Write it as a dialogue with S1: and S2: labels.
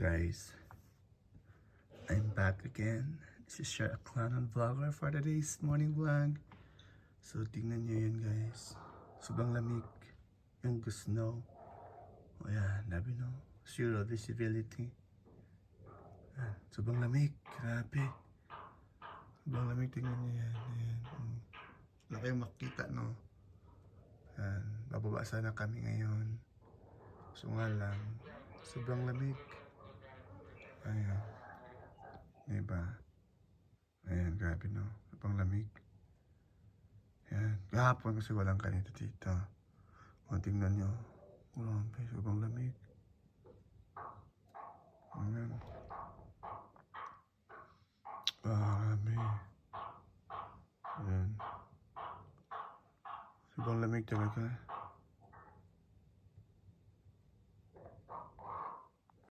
S1: guys, I'm back again. This is your Aklanon Vlogger for today's morning vlog. So tingnan nyo yan guys, sobrang lamig yung snow. O yan, labi no, zero visibility. Yan, sobrang lamig, grabe. Sobrang lamig, tingnan nyo yan. Wala kayong makita no. Yan, bababa sana kami ngayon. So nga lang, sobrang lamig. Ayan. Diba? Ayan, grabe no. Sobrang lamig. Ayan. Kahapon kasi walang kanito dito. O, tingnan nyo. Grabe, sobrang lamig. Ayan. Grabe. Ayan. Sobrang lamig talaga.